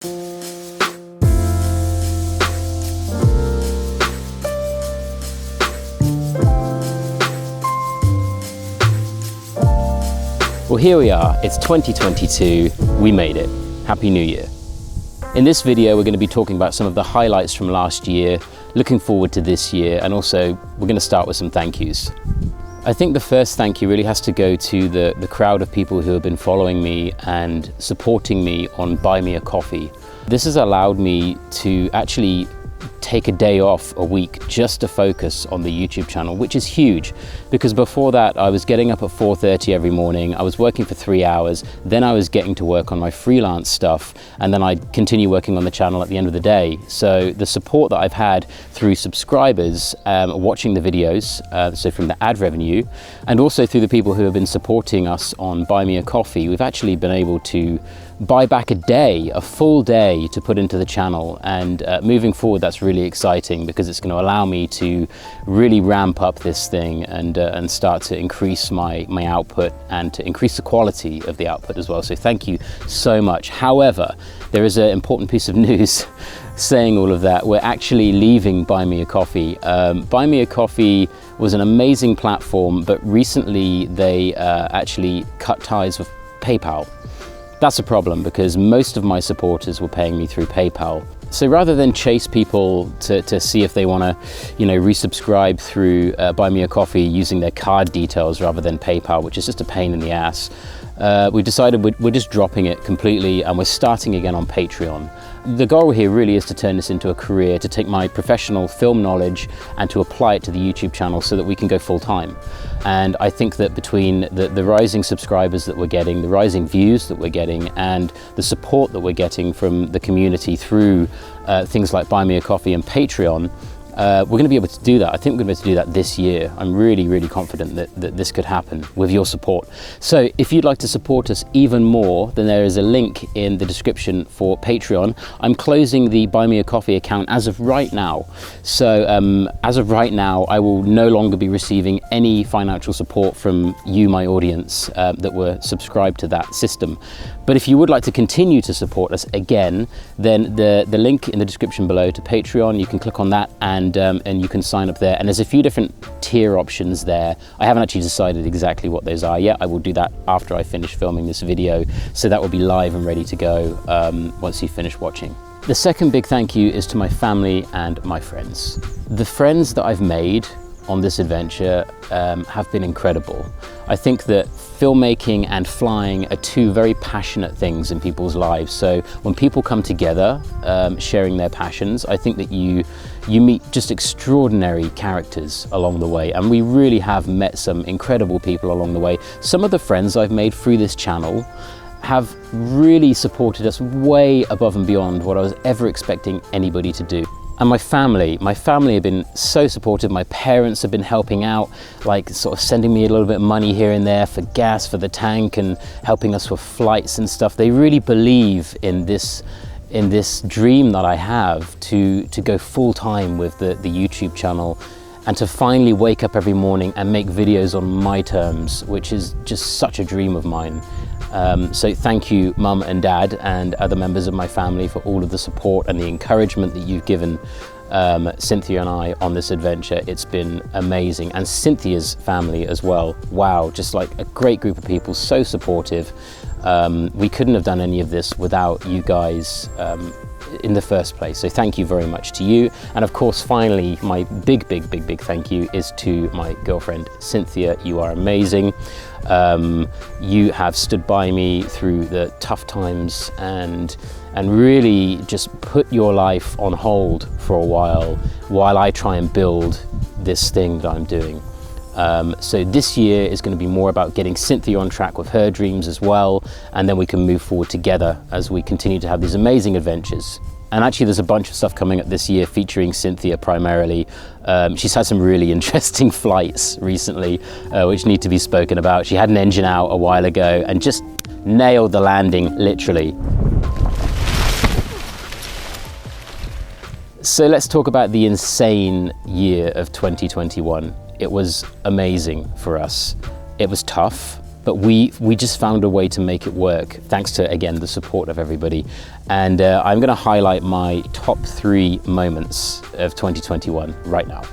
Well, here we are, it's 2022, we made it. Happy New Year. In this video, we're going to be talking about some of the highlights from last year, looking forward to this year, and also we're going to start with some thank yous. I think the first thank you really has to go to the crowd of people who have been following me and supporting me on Buy Me a Coffee. This has allowed me to actually take a day off a week just to focus on the YouTube channel, which is huge because before that I was getting up at 4:30 every morning, I was working for 3 hours, then I was getting to work on my freelance stuff, and then I'd continue working on the channel at the end of the day. So the support that I've had through subscribers watching the videos, so from the ad revenue, and also through the people who have been supporting us on Buy Me a Coffee, we've actually been able to buy back a full day to put into the channel, and moving forward that's really exciting because it's going to allow me to really ramp up this thing and start to increase my output and to increase the quality of the output as well. So thank you so much. However, there is an important piece of news saying all of that. We're actually leaving Buy Me a Coffee. Buy Me a Coffee was an amazing platform, but recently they actually cut ties with PayPal. That's a problem because most of my supporters were paying me through PayPal. So rather than chase people to see if they want to, resubscribe through Buy Me a Coffee using their card details rather than PayPal, which is just a pain in the ass, we decided we're just dropping it completely and we're starting again on Patreon. The goal here really is to turn this into a career, to take my professional film knowledge and to apply it to the YouTube channel so that we can go full time. And I think that between the rising subscribers that we're getting, the rising views that we're getting, and the support that we're getting from the community through things like Buy Me a Coffee and Patreon, we're going to be able to do that. I think we're going to be able to do that this year. I'm really, really confident that this could happen with your support. So if you'd like to support us even more, then there is a link in the description for Patreon. I'm closing the Buy Me a Coffee account as of right now. So as of right now, I will no longer be receiving any financial support from you, my audience, that were subscribed to that system. But if you would like to continue to support us again, then the link in the description below to Patreon, you can click on that and you can sign up there. And there's a few different tier options there. I haven't actually decided exactly what those are yet. I will do that after I finish filming this video. So that will be live and ready to go once you finish watching. The second big thank you is to my family and my friends. The friends that I've made on this adventure have been incredible. I think that filmmaking and flying are two very passionate things in people's lives. So when people come together sharing their passions, I think that you meet just extraordinary characters along the way, and we really have met some incredible people along the way. Some of the friends I've made through this channel have really supported us way above and beyond what I was ever expecting anybody to do. And my family have been so supportive. My parents have been helping out, like sort of sending me a little bit of money here and there for gas for the tank and helping us with flights and stuff. They really believe in this dream that I have to go full time with the YouTube channel and to finally wake up every morning and make videos on my terms, which is just such a dream of mine. So thank you, Mum and Dad and other members of my family, for all of the support and the encouragement that you've given Cynthia and I on this adventure. It's been amazing. And Cynthia's family as well. Wow, just like a great group of people, so supportive. We couldn't have done any of this without you guys in the first place. So thank you very much to you. And of course, finally, my big thank you is to my girlfriend, Cynthia. You are amazing. You have stood by me through the tough times and really just put your life on hold for a while I try and build this thing that I'm doing. So this year is going to be more about getting Cynthia on track with her dreams as well, and then we can move forward together as we continue to have these amazing adventures. And actually there's a bunch of stuff coming up this year featuring Cynthia primarily. She's had some really interesting flights recently which need to be spoken about. She had an engine out a while ago and just nailed the landing, literally. So let's talk about the insane year of 2021. It was amazing for us. It was tough, but we just found a way to make it work, thanks to, again, the support of everybody. And I'm gonna highlight my top 3 moments of 2021 right now.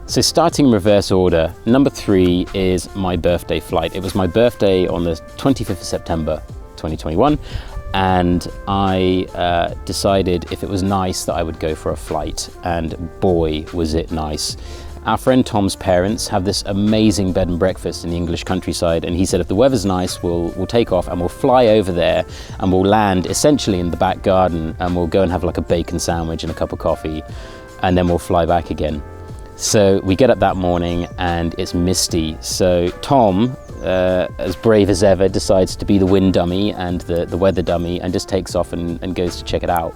So starting in reverse order, number 3 is my birthday flight. It was my birthday on the 25th of September, 2021. And I decided if it was nice that I would go for a flight, and boy was it nice. Our friend Tom's parents have this amazing bed and breakfast in the English countryside, and he said if the weather's nice we'll take off and we'll fly over there and we'll land essentially in the back garden, and we'll go and have like a bacon sandwich and a cup of coffee, and then we'll fly back again. So we get up that morning and it's misty, so Tom, as brave as ever, decides to be the wind dummy and the weather dummy, and just takes off and goes to check it out,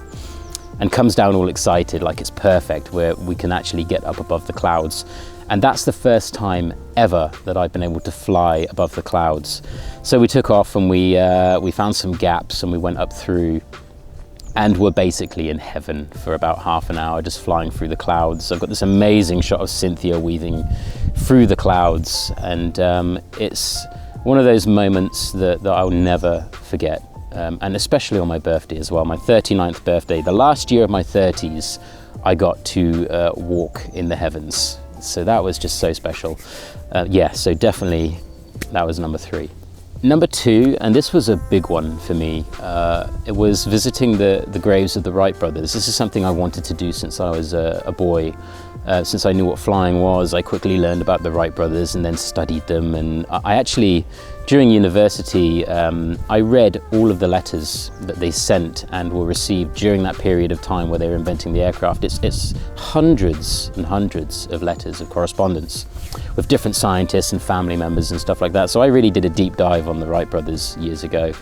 and comes down all excited like it's perfect, where we can actually get up above the clouds. And that's the first time ever that I've been able to fly above the clouds. So we took off and we found some gaps and we went up through, and we're basically in heaven for about half an hour, just flying through the clouds. I've got this amazing shot of Cynthia weaving through the clouds, and it's one of those moments that I'll never forget, and especially on my birthday as well, my 39th birthday. The last year of my 30s, I got to walk in the heavens, so that was just so special. Yeah, so definitely that was number 3. Number 2, and this was a big one for me, it was visiting the graves of the Wright brothers. This is something I wanted to do since I was a boy. Since I knew what flying was, I quickly learned about the Wright brothers and then studied them. And I actually, during university, I read all of the letters that they sent and were received during that period of time where they were inventing the aircraft. It's hundreds and hundreds of letters of correspondence with different scientists and family members and stuff like that. So I really did a deep dive on the Wright brothers years ago.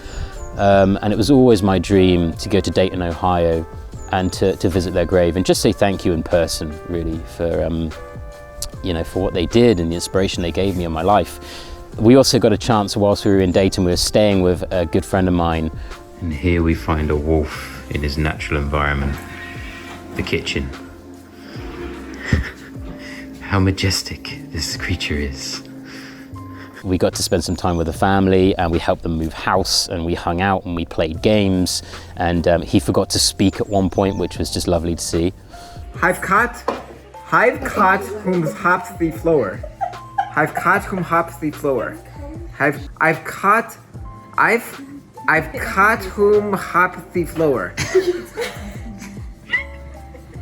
And it was always my dream to go to Dayton, Ohio, and to visit their grave and just say thank you in person, really, for you know, for what they did and the inspiration they gave me in my life. We also got a chance, whilst we were in Dayton, we were staying with a good friend of mine. And here we find a wolf in his natural environment, the kitchen. How majestic this creature is. We got to spend some time with the family, and we helped them move house, and we hung out and we played games, and he forgot to speak at one point, which was just lovely to see. I've caught whom hops the floor. I've caught whom hops the floor. I've caught whom hops the floor.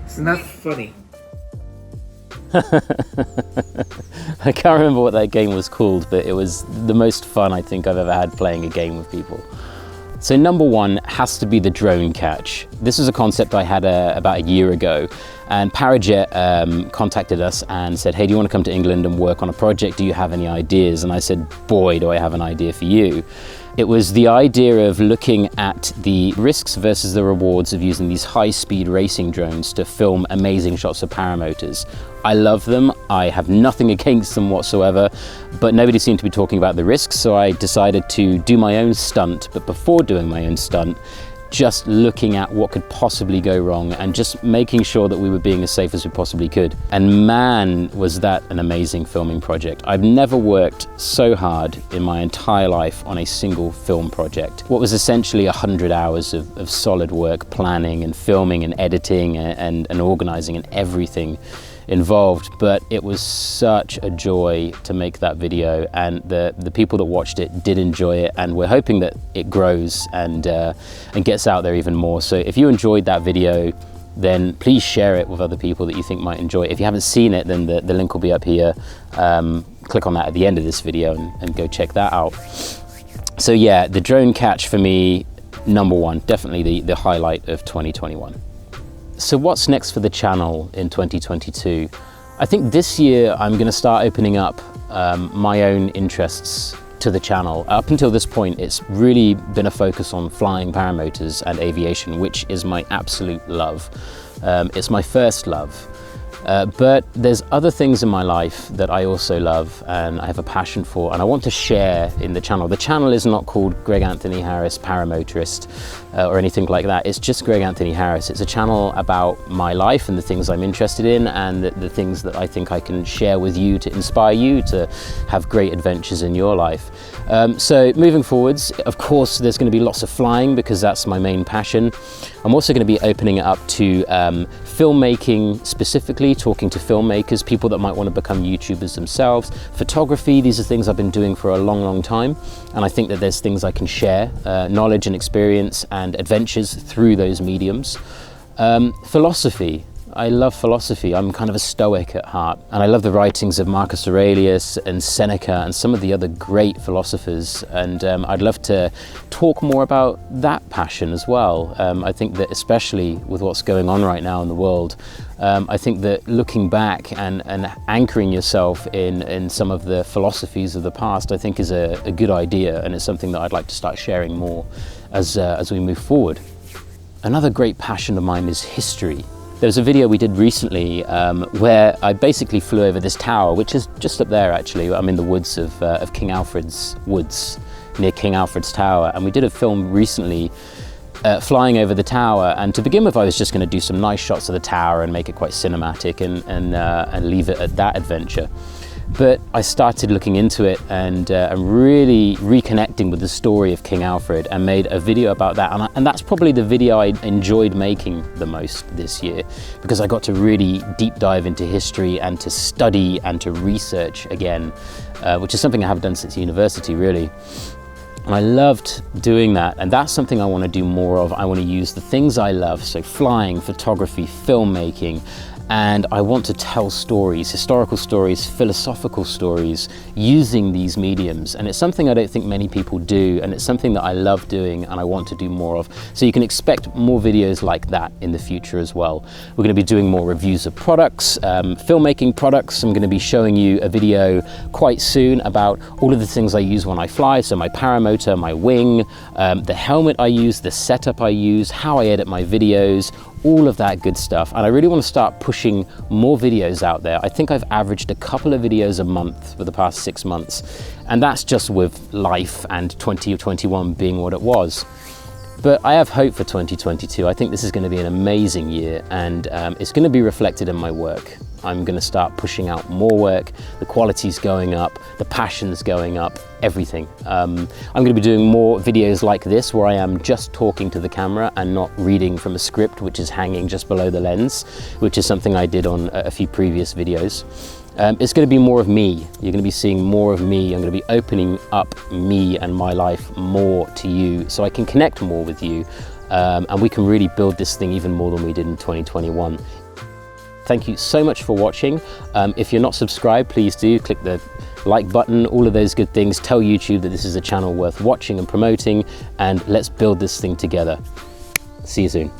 It's not funny. I can't remember what that game was called, but it was the most fun I think I've ever had playing a game with people. So number 1 has to be the drone catch. This is a concept I had about a year ago, and Parajet contacted us and said, hey, do you want to come to England and work on a project? Do you have any ideas? And I said, boy, do I have an idea for you. It was the idea of looking at the risks versus the rewards of using these high-speed racing drones to film amazing shots of paramotors. I love them, I have nothing against them whatsoever, but nobody seemed to be talking about the risks, so I decided to do my own stunt. But before doing my own stunt, just looking at what could possibly go wrong and just making sure that we were being as safe as we possibly could. And man, was that an amazing filming project. I've never worked so hard in my entire life on a single film project. What was essentially 100 hours of solid work, planning and filming and editing and organizing and everything involved, but it was such a joy to make that video, and the people that watched it did enjoy it, and we're hoping that it grows and gets out there even more. So if you enjoyed that video, then please share it with other people that you think might enjoy it. If you haven't seen it, then the link will be up here. Click on that at the end of this video and go check that out. So yeah, the drone catch for me, number 1, definitely the highlight of 2021. So what's next for the channel in 2022? I think this year I'm going to start opening up my own interests to the channel. Up until this point, it's really been a focus on flying paramotors and aviation, which is my absolute love. It's my first love. But there's other things in my life that I also love and I have a passion for, and I want to share in the channel. The channel is not called Greg Anthony Harris Paramotorist, or anything like that. It's just Greg Anthony Harris. It's a channel about my life and the things I'm interested in, and the things that I think I can share with you to inspire you to have great adventures in your life. So moving forwards, of course, there's going to be lots of flying because that's my main passion. I'm also going to be opening it up to filmmaking, specifically talking to filmmakers, people that might want to become YouTubers themselves. Photography, these are things I've been doing for a long time, and I think that there's things I can share, knowledge and experience and adventures through those mediums. Philosophy. I love philosophy. I'm kind of a stoic at heart, and I love the writings of Marcus Aurelius and Seneca and some of the other great philosophers, and I'd love to talk more about that passion as well. I think that especially with what's going on right now in the world, I think that looking back and anchoring yourself in some of the philosophies of the past, I think is a good idea, and it's something that I'd like to start sharing more as we move forward. Another great passion of mine is history. There was a video we did recently where I basically flew over this tower, which is just up there actually. I'm in the woods of King Alfred's woods, near King Alfred's Tower, and we did a film recently flying over the tower, and to begin with I was just going to do some nice shots of the tower and make it quite cinematic and leave it at that adventure. But I started looking into it and really reconnecting with the story of King Alfred, and made a video about that. And that's probably the video I enjoyed making the most this year, because I got to really deep dive into history and to study and to research again, which is something I haven't done since university really. And I loved doing that, and that's something I want to do more of. I want to use the things I love, so flying, photography, filmmaking, and I want to tell stories, historical stories, philosophical stories, using these mediums. And it's something I don't think many people do, and it's something that I love doing and I want to do more of. So you can expect more videos like that in the future as well. We're going to be doing more reviews of products, filmmaking products. I'm going to be showing you a video quite soon about all of the things I use when I fly. So my paramotor, my wing, the helmet I use, the setup I use, how I edit my videos, all of that good stuff. And I really want to start pushing more videos out there. I think I've averaged a couple of videos a month for the past 6 months, and that's just with life and 2021 being what it was. But I have hope for 2022. I think this is going to be an amazing year, and it's going to be reflected in my work. I'm going to start pushing out more work, the quality's going up, the passion's going up, everything. I'm going to be doing more videos like this where I am just talking to the camera and not reading from a script which is hanging just below the lens, which is something I did on a few previous videos. It's going to be more of me. You're going to be seeing more of me. I'm going to be opening up me and my life more to you so I can connect more with you, and we can really build this thing even more than we did in 2021. Thank you so much for watching. If you're not subscribed, please do click the like button, all of those good things. Tell YouTube that this is a channel worth watching and promoting, and let's build this thing together. See you soon.